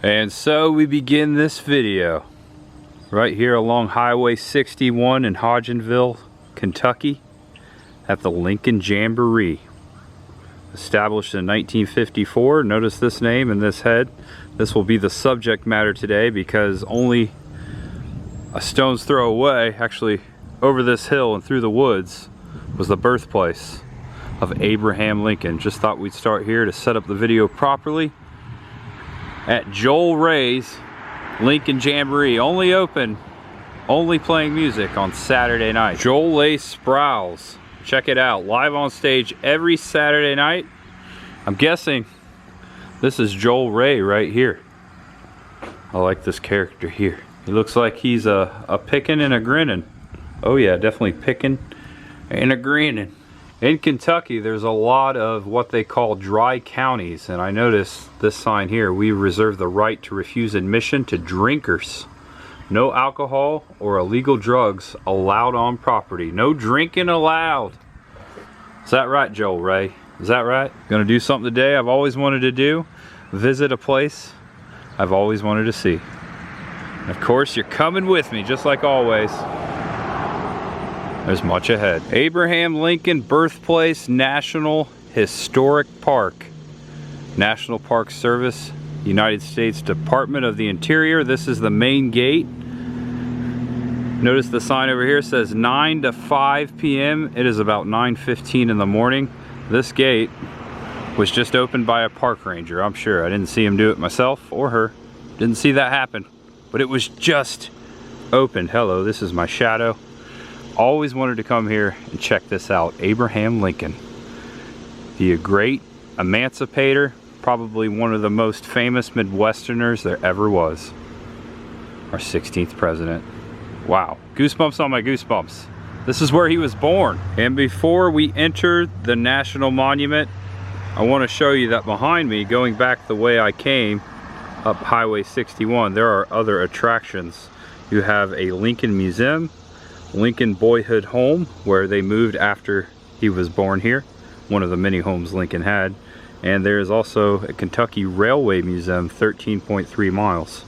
And so we begin this video right here along Highway 61 in Hodgenville, Kentucky at the Lincoln Jamboree. Established in 1954. Notice this name and this head. This will be the subject matter today because only a stone's throw away, actually over this hill and through the woods, was the birthplace of Abraham Lincoln. Just thought we'd start here to set up the video properly at Joel Ray's Lincoln Jamboree. Only open, only playing music on Saturday night. Joel Ray Sprouse. Check it out, live on stage every Saturday night. I'm guessing this is Joel Ray right here. I like this character here. He looks like he's a pickin' and a grinning. Oh yeah, definitely picking and a grinning. In Kentucky, there's a lot of what they call dry counties, and I noticed this sign here: we reserve the right to refuse admission to drinkers. No alcohol or illegal drugs allowed on property. No drinking allowed. Is that right, Joel Ray? Is that right? Gonna do something today I've always wanted to do. Visit a place I've always wanted to see. And of course, you're coming with me, just like always. There's much ahead. Abraham Lincoln Birthplace National Historic Park. National Park Service, United States Department of the Interior. This is the main gate. Notice the sign over here says 9 to 5 p.m. It is about 9:15 in the morning. This gate was just opened by a park ranger, I'm sure. I didn't see him do it myself or her. Didn't see that happen. But it was just opened. Hello, this is my shadow. Always wanted to come here and check this out. Abraham Lincoln. The great emancipator, probably one of the most famous Midwesterners there ever was. Our 16th president. Wow, goosebumps on my goosebumps. This is where he was born. And before we enter the National Monument, I want to show you that behind me, going back the way I came up Highway 61, there are other attractions. You have a Lincoln Museum, Lincoln Boyhood Home, where they moved after he was born here. One of the many homes Lincoln had. And there is also a Kentucky Railway Museum, 13.3 miles.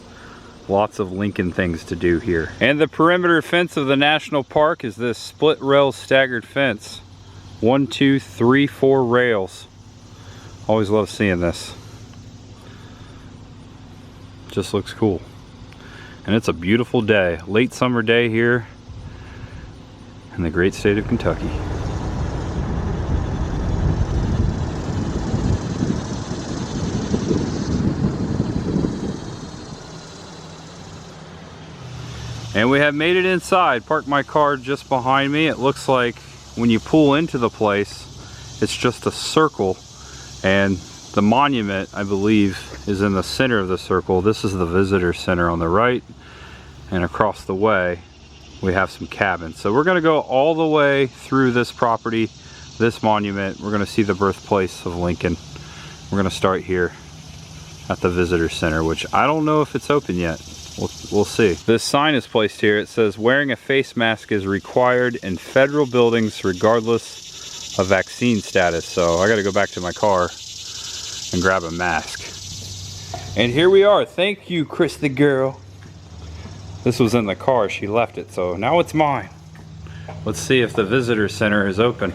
Lots of Lincoln things to do here. And the perimeter fence of the national park is this split rail staggered fence. 1, 2, 3, 4 rails. Always love seeing this. Just looks cool. And it's a beautiful day. Late summer day here in the great state of Kentucky. And we have made it inside. Parked my car just behind me. It looks like when you pull into the place, it's just a circle. And the monument, I believe, is in the center of the circle. This is the visitor center on the right. And across the way, we have some cabins. So we're gonna go all the way through this property, this monument. We're gonna see the birthplace of Lincoln. We're gonna start here at the visitor center, which I don't know if it's open yet. We'll see. This sign is placed here. It says wearing a face mask is required in federal buildings regardless of vaccine status. So I gotta go back to my car and grab a mask. And here we are. Thank you, Chris the girl. This was in the car. She left it, so now it's mine. Let's see if the visitor center is open.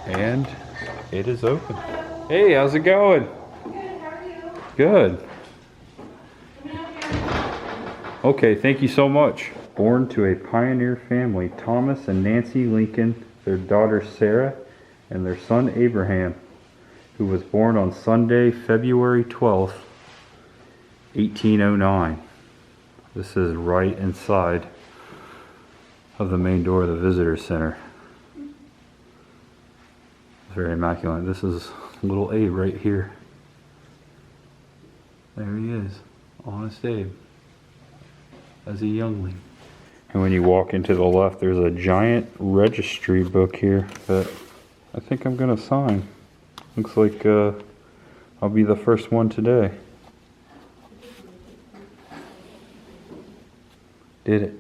And it is open. Hey, how's it going? Good, how are you? Good. Okay, thank you so much. Born to a pioneer family, Thomas and Nancy Lincoln, their daughter Sarah, and their son Abraham, who was born on Sunday, February 12th, 1809. This is right inside of the main door of the visitor center. It's very immaculate. This is little Abe right here. There he is, Honest Abe, as a youngling. And when you walk into the left, there's a giant registry book here that I think I'm gonna sign. Looks like I'll be the first one today. Did it.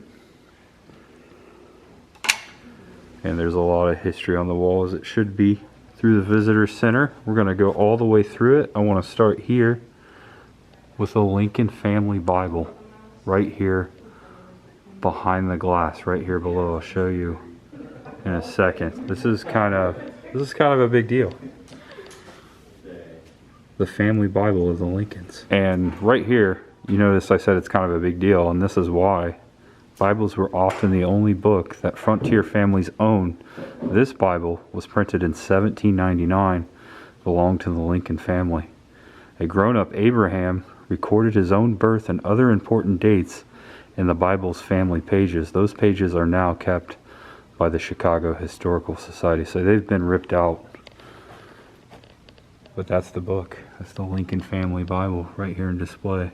And there's a lot of history on the wall, as it should be, through the visitor center. We're gonna go all the way through it. I wanna start here with a Lincoln Family Bible right here behind the glass, right here below. I'll show you in a second. This is kind of a big deal. The family Bible of the Lincolns. And right here, you notice I said it's kind of a big deal, and this is why. Bibles were often the only book that frontier families owned. This Bible was printed in 1799, belonged to the Lincoln family. A grown-up Abraham recorded his own birth and other important dates in the Bible's family pages. Those pages are now kept by the Chicago Historical Society, so they've been ripped out. But that's the book. That's the Lincoln Family Bible right here in display.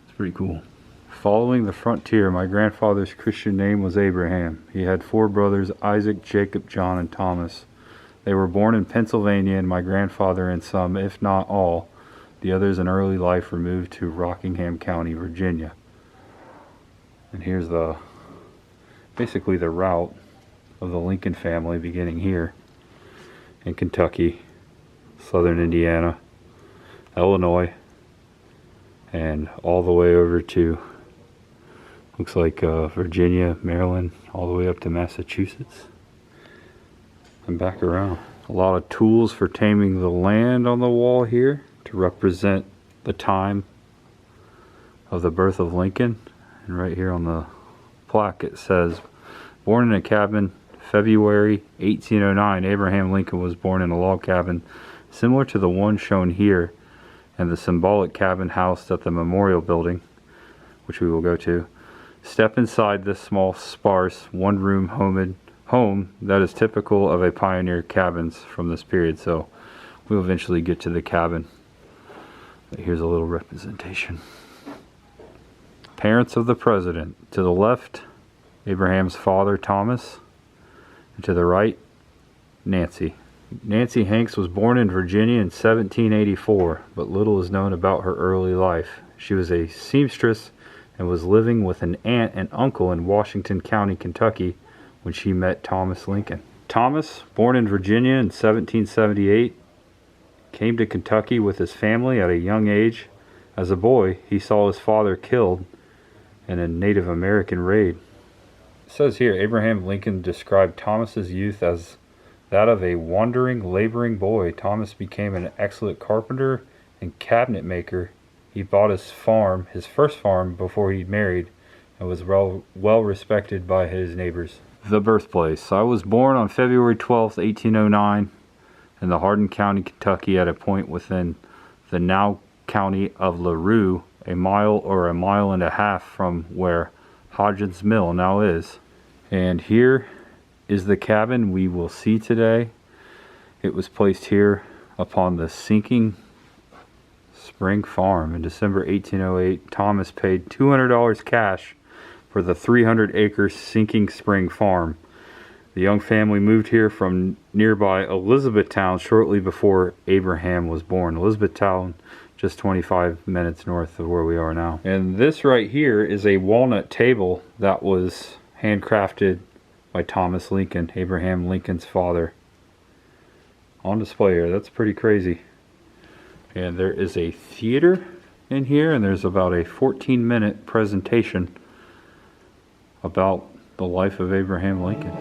It's pretty cool. Following the frontier, my grandfather's Christian name was Abraham. He had 4 brothers, Isaac, Jacob, John, and Thomas. They were born in Pennsylvania, and my grandfather and some, if not all, the others in early life were moved to Rockingham County, Virginia. And here's basically the route of the Lincoln family, beginning here in Kentucky, southern Indiana, Illinois, and all the way over to, looks like Virginia, Maryland, all the way up to Massachusetts, and back around. A lot of tools for taming the land on the wall here to represent the time of the birth of Lincoln. And right here on the plaque it says, born in a cabin, February 1809, Abraham Lincoln was born in a log cabin similar to the one shown here, and the symbolic cabin housed at the Memorial Building, which we will go to. Step inside this small, sparse, one-room home that is typical of a pioneer cabins from this period. So we'll eventually get to the cabin. But here's a little representation. Parents of the president. To the left, Abraham's father, Thomas. And to the right, Nancy. Nancy Hanks was born in Virginia in 1784, but little is known about her early life. She was a seamstress and was living with an aunt and uncle in Washington County, Kentucky, when she met Thomas Lincoln. Thomas, born in Virginia in 1778, came to Kentucky with his family at a young age. As a boy, he saw his father killed in a Native American raid. It says here, Abraham Lincoln described Thomas's youth as that of a wandering, laboring boy. Thomas became an excellent carpenter and cabinet maker. He bought his first farm, before he married, and was well respected by his neighbors. The birthplace. I was born on February 12th, 1809, in the Hardin County, Kentucky, at a point within the now county of LaRue, a mile or a mile and a half from where Hodgins Mill now is. And here is the cabin we will see today. It was placed here upon the sinking spring farm in December 1808. Thomas paid $200 cash for the 300-acre sinking spring farm. The young family moved here from nearby Elizabethtown shortly before Abraham was born. Elizabethtown, just 25 minutes north of where we are now. And this right here is a walnut table that was handcrafted by Thomas Lincoln, Abraham Lincoln's father. On display here. That's pretty crazy. And there is a theater in here, and there's about a 14-minute presentation about the life of Abraham Lincoln.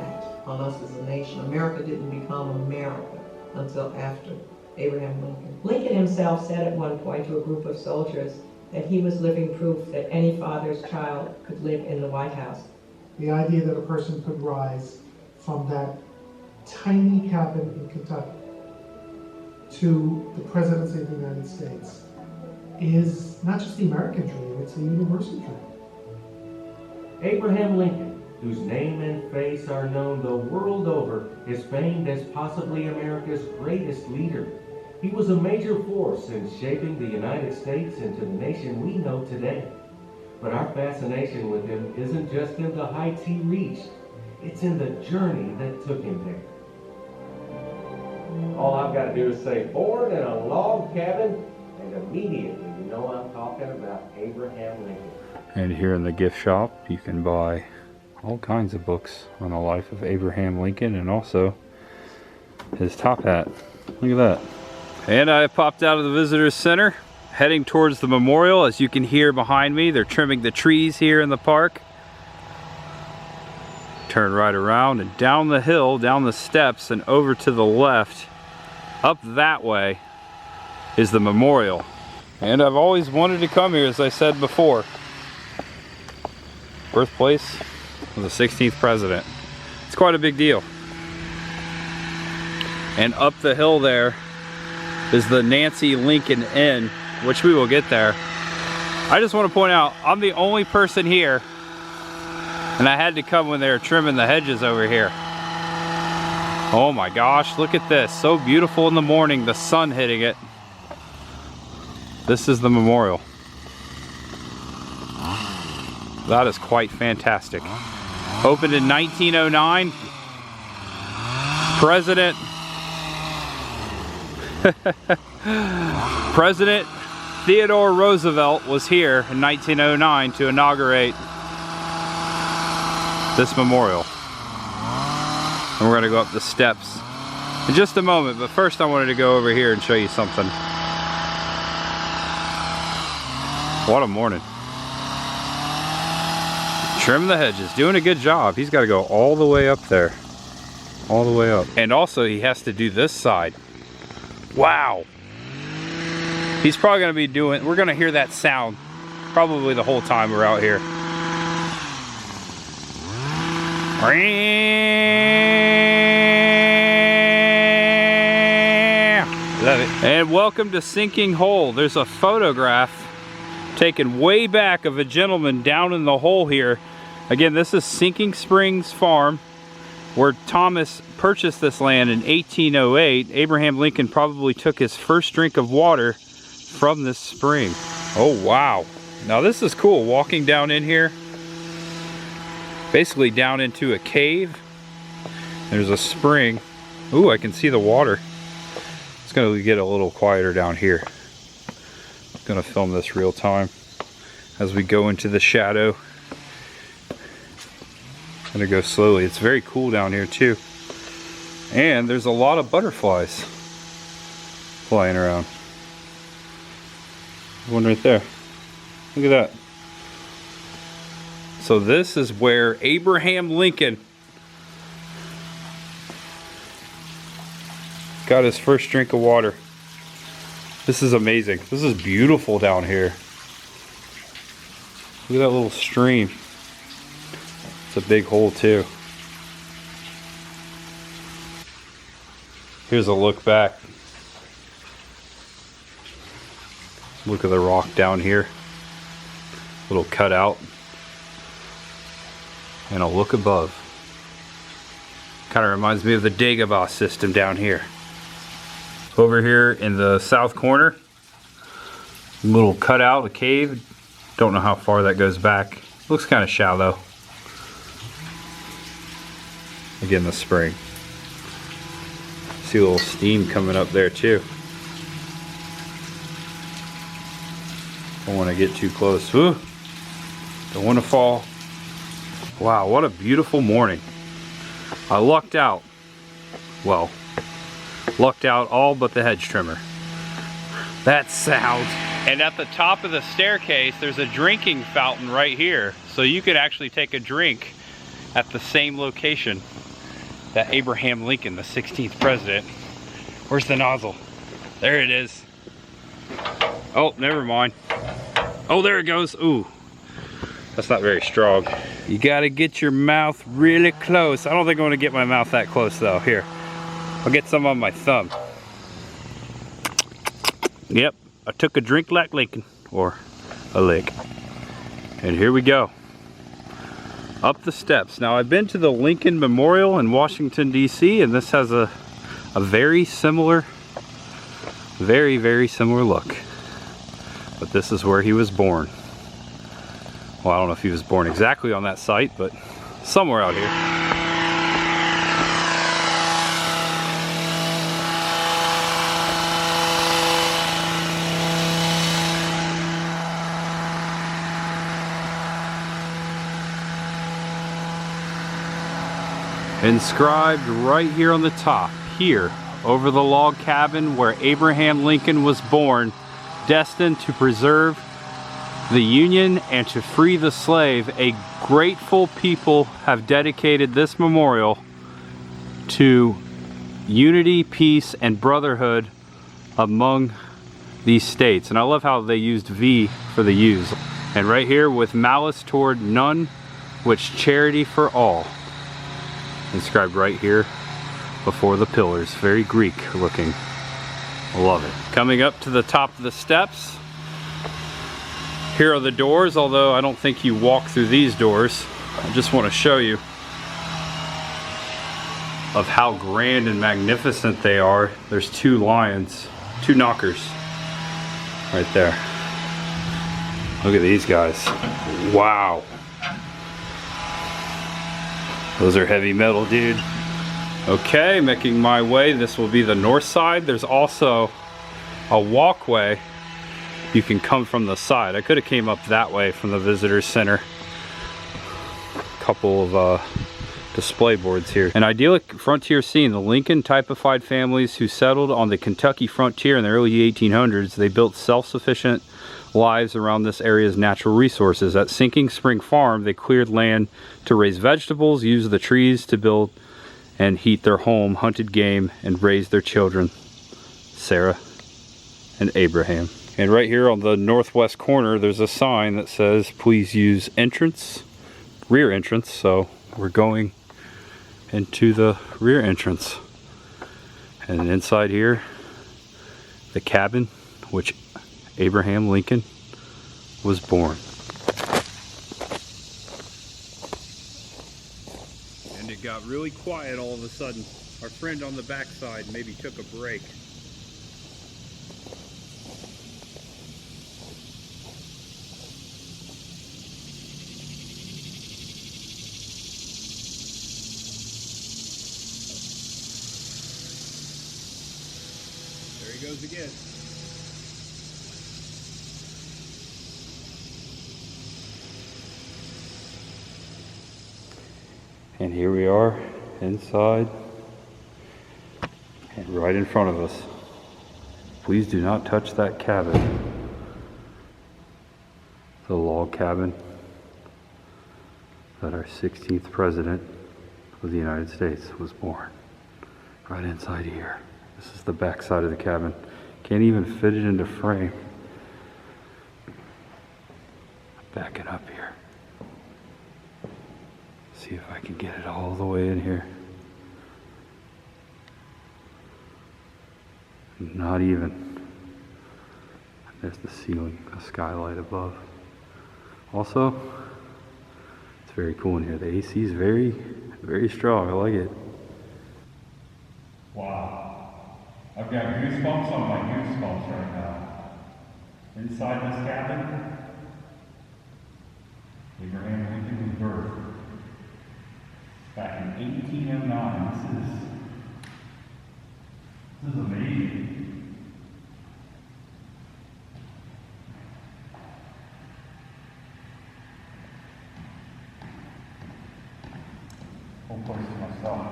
On us as a nation. America didn't become America until after Abraham Lincoln. Lincoln himself said at one point to a group of soldiers that he was living proof that any father's child could live in the White House. The idea that a person could rise from that tiny cabin in Kentucky to the presidency of the United States is not just the American dream, it's a universal dream. Abraham Lincoln, whose name and face are known the world over, is famed as possibly America's greatest leader. He was a major force in shaping the United States into the nation we know today. But our fascination with him isn't just in the heights he reached, it's in the journey that took him there. All I've got to do is say, born in a log cabin, and immediately you know I'm talking about Abraham Lincoln. And here in the gift shop, you can buy all kinds of books on the life of Abraham Lincoln, and also his top hat. Look at that. And I popped out of the visitor center, heading towards the memorial. As you can hear behind me, they're trimming the trees here in the park. Turn right around and down the hill, down the steps, and over to the left, up that way, is the memorial. And I've always wanted to come here, as I said before. Birthplace of the 16th president. It's quite a big deal. And up the hill there is the Nancy Lincoln Inn, which we will get there. I just want to point out, I'm the only person here, and I had to come when they were trimming the hedges over here. Oh my gosh, look at this. So beautiful in the morning, the sun hitting it. This is the memorial. That is quite fantastic. Opened in 1909. President Theodore Roosevelt was here in 1909 to inaugurate this memorial. And we're gonna go up the steps in just a moment, but first I wanted to go over here and show you something. What a morning. Trim the hedges, doing a good job. He's got to go all the way up there. All the way up. And also he has to do this side. Wow. He's probably going to be doing, we're going to hear that sound probably the whole time we're out here. Love it. And welcome to Sinking Hole. There's a photograph taken way back of a gentleman down in the hole here. Again, this is Sinking Springs Farm, where Thomas purchased this land in 1808. Abraham Lincoln probably took his first drink of water from this spring. Oh wow. Now this is cool, walking down in here. Basically down into a cave. There's a spring. Ooh, I can see the water. It's gonna get a little quieter down here. I'm gonna film this real time as we go into the shadow. I'm gonna go slowly. It's very cool down here too. And there's a lot of butterflies flying around. One right there. Look at that. So this is where Abraham Lincoln got his first drink of water. This is amazing. This is beautiful down here. Look at that little stream. It's a big hole too. Here's a look back. Look at the rock down here. Little cutout. And a look above. Kind of reminds me of the Dagobah system down here. Over here in the south corner, little cutout, a cave. Don't know how far that goes back. Looks kind of shallow. Again, the spring. See a little steam coming up there too. Don't want to get too close. Ooh, don't want to fall. Wow, what a beautiful morning. I lucked out. Well, lucked out all but the hedge trimmer. That sound. And at the top of the staircase, there's a drinking fountain right here. So you could actually take a drink at the same location that Abraham Lincoln, the 16th president. Where's the nozzle? There it is. Oh, never mind. Oh, there it goes. Ooh, that's not very strong. You gotta get your mouth really close. I don't think I'm gonna get my mouth that close though. Here, I'll get some on my thumb. Yep, I took a drink like Lincoln, or a lick. And here we go. Up the steps. Now I've been to the Lincoln Memorial in Washington, D.C., and this has a very similar, very similar look. But this is where he was born. Well, I don't know if he was born exactly on that site, but somewhere out here. Inscribed right here on the top, here, over the log cabin where Abraham Lincoln was born destined to preserve the Union and to free the slave. A grateful people have dedicated this memorial to unity, peace, and brotherhood among these states. And I love how they used V for the U's. And right here, with malice toward none, which charity for all. Inscribed right here before the pillars. Very Greek looking. I love it. Coming up to the top of the steps, here are the doors, although I don't think you walk through these doors. I just want to show you of how grand and magnificent they are. There's two lions, two knockers right there. Look at these guys. Wow. Those are heavy metal, dude. Okay, making my way. This will be the north side. There's also a walkway. You can come from the side. I could have came up that way from the visitor center. A couple of display boards here. An idyllic frontier scene. The Lincoln typified families who settled on the Kentucky frontier in the early 1800s. They built self-sufficient lives around this area's natural resources. At Sinking Spring Farm, they cleared land to raise vegetables, used the trees to build and heat their home, hunted game, and raised their children, Sarah and Abraham. And right here on the northwest corner, there's a sign that says, please use entrance, rear entrance. So we're going into the rear entrance. And inside here, the cabin, which Abraham Lincoln was born. And it got really quiet all of a sudden. Our friend on the backside maybe took a break. There he goes again. And here we are inside and right in front of us. Please do not touch that cabin. The log cabin that our 16th president of the United States was born. Right inside here. This is the back side of the cabin. Can't even fit it into frame. Back it up here. See if I can get it all the way in here. Not even. There's the ceiling, a skylight above. Also, it's very cool in here. The AC is very, very strong. I like it. Wow. I've got goosebumps on my goosebumps right now. Inside this cabin, Abraham Lincoln was birthed. Back in 1809, this is amazing. Whole place to myself.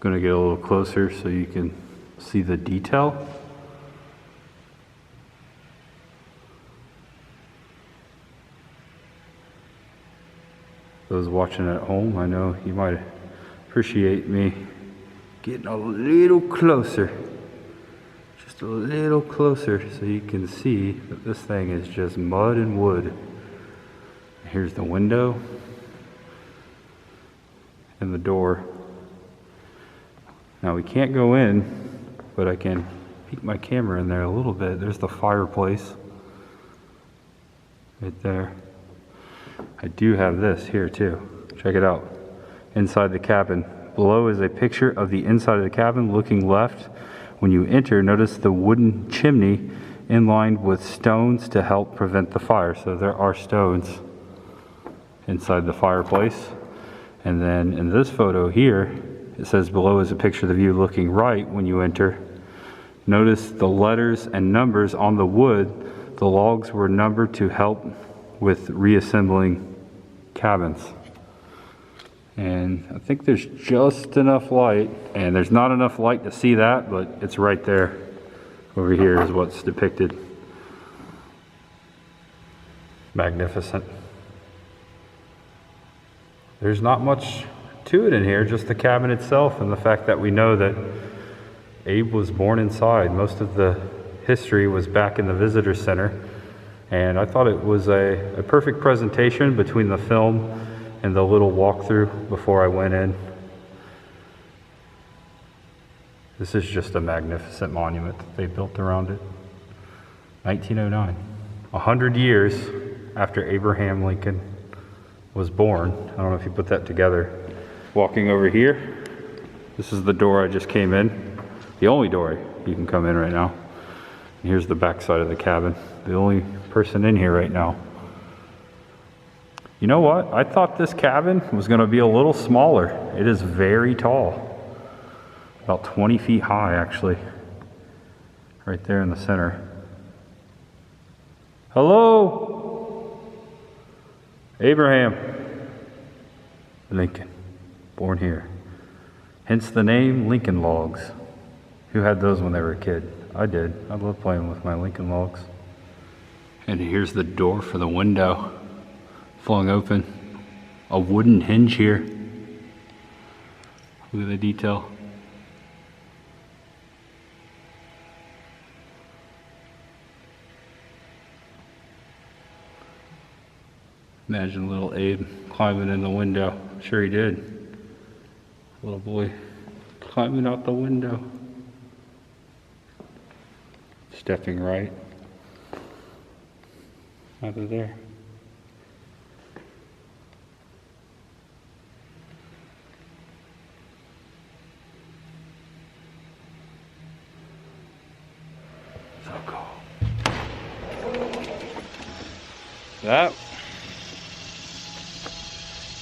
Gonna get a little closer so you can see the detail. Those watching at home, I know you might appreciate me getting a little closer. Just a little closer so you can see that this thing is just mud and wood. Here's the window and the door. Now we can't go in, but I can peek my camera in there a little bit. There's the fireplace right there. I do have this here too. Check it out. Inside the cabin. Below is a picture of the inside of the cabin. Looking left, when you enter, notice the wooden chimney inlined with stones to help prevent the fire. So there are stones inside the fireplace. And then in this photo here, it says below is a picture of the view looking right when you enter. Notice the letters and numbers on the wood. The logs were numbered to help with reassembling cabins. And I think there's just enough light, and there's not enough light to see that, but it's right there. Over here is what's depicted. Magnificent. There's not much to it in here, just the cabin itself and the fact that we know that Abe was born inside. Most of the history was back in the visitor center, and I thought it was a perfect presentation between the film and the little walkthrough before I went in. This is just a magnificent monument that they built around it. 1909. 100 years after Abraham Lincoln was born. I don't know if you put that together. Walking over here, this is the door I just came in. The only door you can come in right now. And here's the back side of the cabin. The only person in here right now. You know what? I thought this cabin was going to be a little smaller. It is very tall. About 20 feet high, actually. Right there in the center. Hello? Abraham Lincoln, born here. Hence the name Lincoln Logs. Who had those when they were a kid? I did. I love playing with my Lincoln Logs. And here's the door for the window. Flung open. A wooden hinge here. Look at the detail. Imagine little Abe climbing in the window. Sure he did. Little boy climbing out the window. Stepping right out of there. So cool.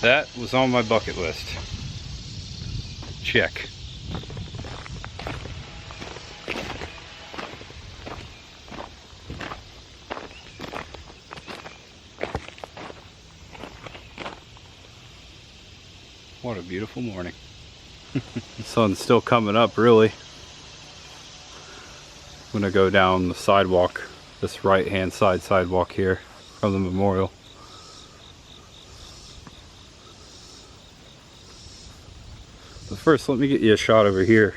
That was on my bucket list. Check. What a beautiful morning. The sun's still coming up, really. I'm gonna go down the sidewalk, this right-hand side sidewalk here from the memorial. But first, let me get you a shot over here,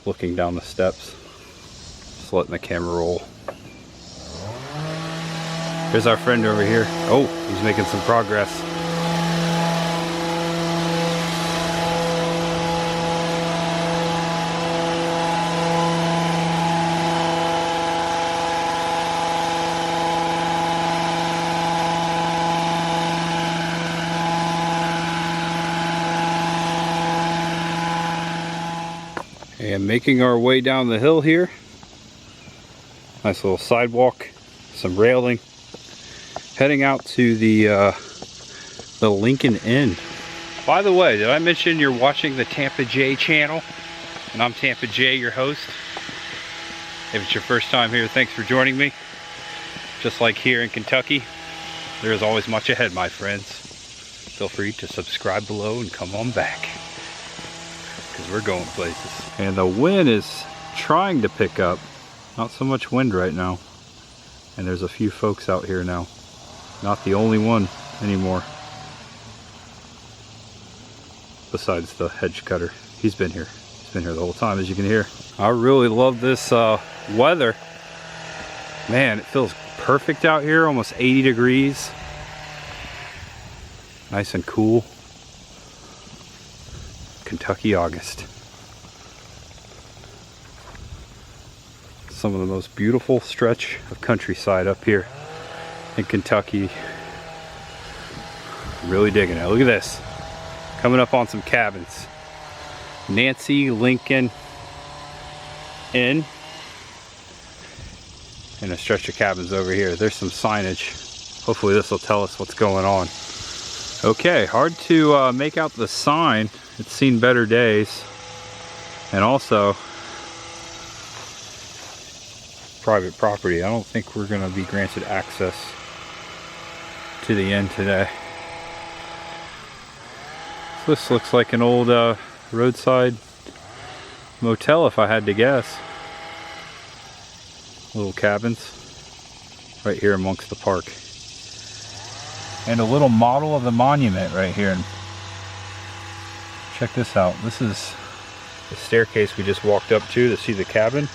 looking down the steps. Just letting the camera roll. Here's our friend over here. Oh, he's making some progress. And making our way down the hill here. Nice little sidewalk, some railing. Heading out to the Lincoln Inn. By the way, did I mention you're watching the Tampa J channel? And I'm Tampa J, your host. If it's your first time here, thanks for joining me. Just like here in Kentucky, there is always much ahead, my friends. Feel free to subscribe below and come on back, because we're going places. And the wind is trying to pick up. Not so much wind right now. And there's a few folks out here now. Not the only one anymore. Besides the hedge cutter. He's been here. He's been here the whole time, as you can hear. I really love this weather. Man, it feels perfect out here. Almost 80 degrees. Nice and cool. Kentucky August. Some of the most beautiful stretch of countryside up here in Kentucky. Really digging it. Look at this. Coming up on some cabins. Nancy Lincoln Inn. And a stretch of cabins over here. There's some signage. Hopefully this will tell us what's going on. Okay, hard to make out the sign. It's seen better days. And also, private property. I don't think we're going to be granted access to the inn today. This looks like an old roadside motel, if I had to guess. little cabins right here amongst the park. And a little model of the monument right here. Check this out. This is the staircase we just walked up to see the cabin.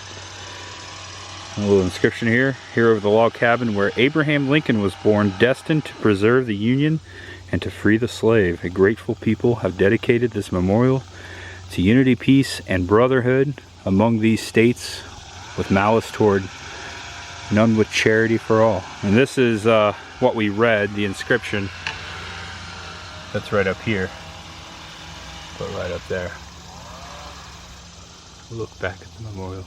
A little inscription here over the log cabin where Abraham Lincoln was born, destined to preserve the Union and to free the slave. A grateful people have dedicated this memorial to unity, peace, and brotherhood among these states, with malice toward none, with charity for all. And this is what we read, the inscription that's right up here. Put right up there. Look back at the memorial.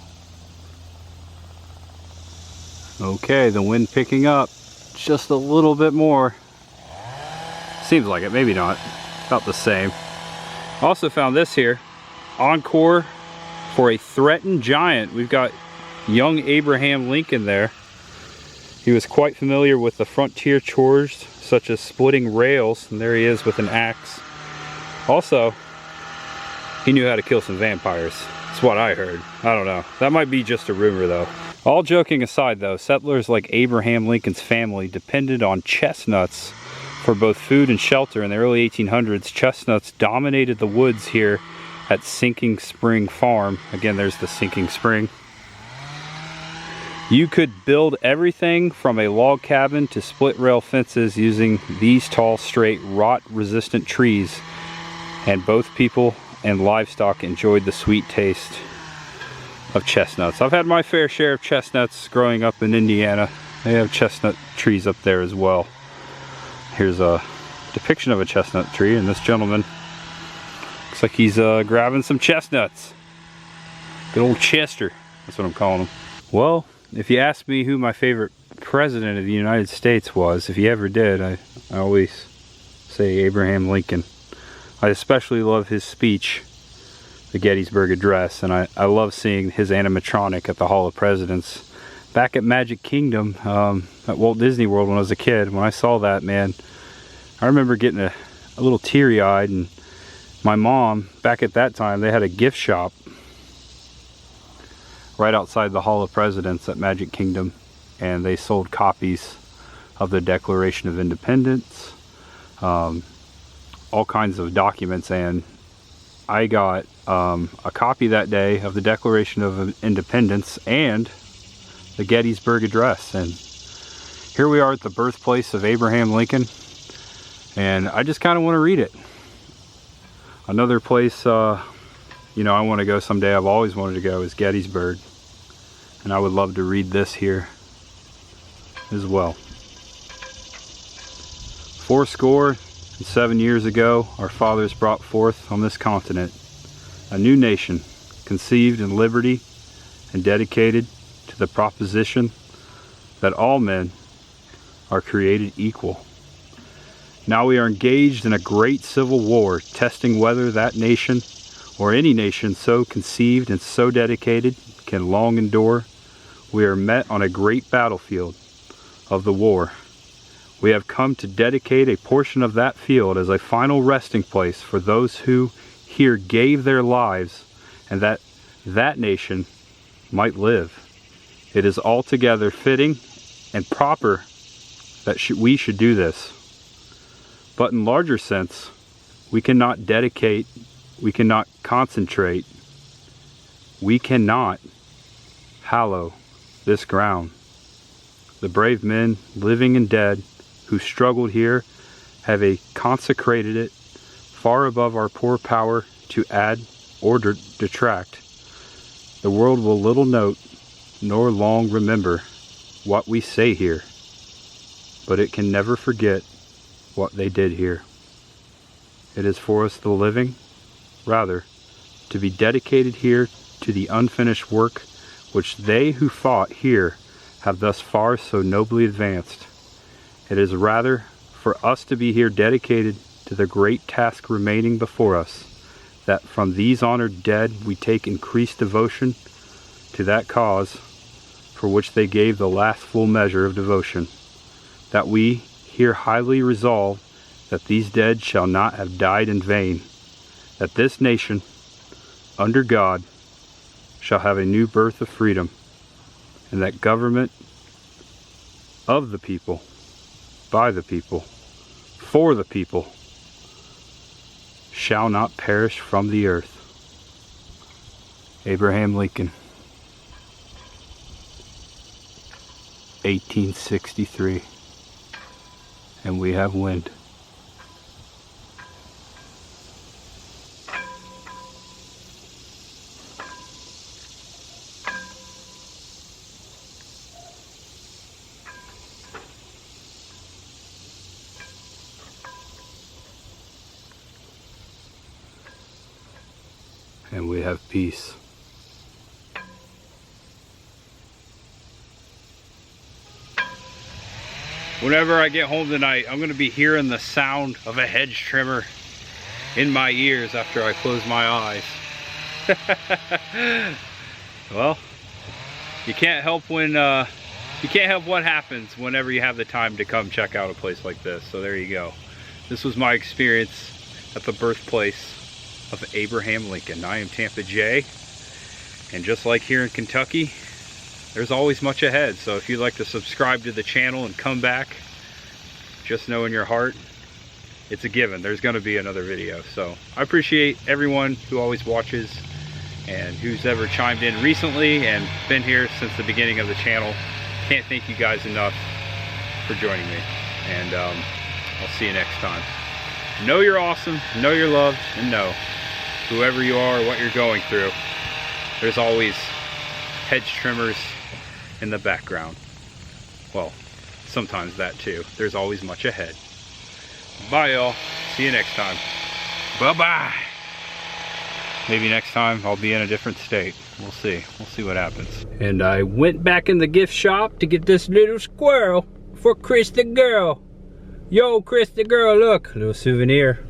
Okay, the wind picking up just a little bit more. Seems like it, maybe not. About the same. Also found this here. Encore for a threatened giant. We've got young Abraham Lincoln there. He was quite familiar with the frontier chores such as splitting rails, and there he is with an axe. Also, he knew how to kill some vampires. That's what I heard. I don't know. That might be just a rumor though. All joking aside though, settlers like Abraham Lincoln's family depended on chestnuts for both food and shelter. In the early 1800s, chestnuts dominated the woods here at Sinking Spring Farm. Again, there's the Sinking Spring. You could build everything from a log cabin to split rail fences using these tall, straight, rot-resistant trees, and both people and livestock enjoyed the sweet taste of chestnuts. I've had my fair share of chestnuts growing up in Indiana. They have chestnut trees up there as well. Here's a depiction of a chestnut tree, and this gentleman looks like he's grabbing some chestnuts. Good old Chester, that's what I'm calling him. Well, if you ask me who my favorite president of the United States was, if you ever did, I always say Abraham Lincoln. I especially love his speech, the Gettysburg Address, and I love seeing his animatronic at the Hall of Presidents. Back at Magic Kingdom, at Walt Disney World when I was a kid, when I saw that, man, I remember getting a little teary-eyed, and my mom, back at that time, they had a gift shop right outside the Hall of Presidents at Magic Kingdom, and they sold copies of the Declaration of Independence, all kinds of documents, and I got a copy that day of the Declaration of Independence and the Gettysburg Address. And here we are at the birthplace of Abraham Lincoln, and I just kind of want to read it. Another place you know, I want to go someday, I've always wanted to go, is Gettysburg, and I would love to read this here as well. 87 years ago, our fathers brought forth on this continent a new nation, conceived in liberty and dedicated to the proposition that all men are created equal. Now we are engaged in a great civil war, testing whether that nation or any nation so conceived and so dedicated can long endure. We are met on a great battlefield of the war. We have come to dedicate a portion of that field as a final resting place for those who here gave their lives, and that nation might live. It is altogether fitting and proper that we should do this. But in larger sense, we cannot dedicate, we cannot concentrate, we cannot hallow this ground. The brave men, living and dead, who struggled here have consecrated it far above our poor power to add or detract. The world will little note nor long remember what we say here, but it can never forget what they did here. It is for us the living, rather, to be dedicated here to the unfinished work which they who fought here have thus far so nobly advanced. It is rather for us to be here dedicated to the great task remaining before us, that from these honored dead we take increased devotion to that cause for which they gave the last full measure of devotion, that we here highly resolve that these dead shall not have died in vain, that this nation, under God, shall have a new birth of freedom, and that government of the people, by the people, for the people, shall not perish from the earth. Abraham Lincoln, 1863, and we have wind. And we have peace. Whenever I get home tonight, I'm going to be hearing the sound of a hedge trimmer in my ears after I close my eyes. Well, you can't help what happens whenever you have the time to come check out a place like this. So there you go. This was my experience at the birthplace of Abraham Lincoln. I am Tampa J, and just like here in Kentucky, there's always much ahead. So if you'd like to subscribe to the channel and come back, just know in your heart, it's a given. There's going to be another video. So I appreciate everyone who always watches and who's ever chimed in recently and been here since the beginning of the channel. Can't thank you guys enough for joining me, and I'll see you next time. Know you're awesome, know you're loved, and know whoever you are, what you're going through, there's always hedge trimmers in the background. Well, sometimes that too. There's always much ahead. Bye, y'all. See you next time. Bye-bye. Maybe next time I'll be in a different state. We'll see. We'll see what happens. And I went back in the gift shop to get this little squirrel for Chris the girl. Yo, Chris the girl, look, little souvenir.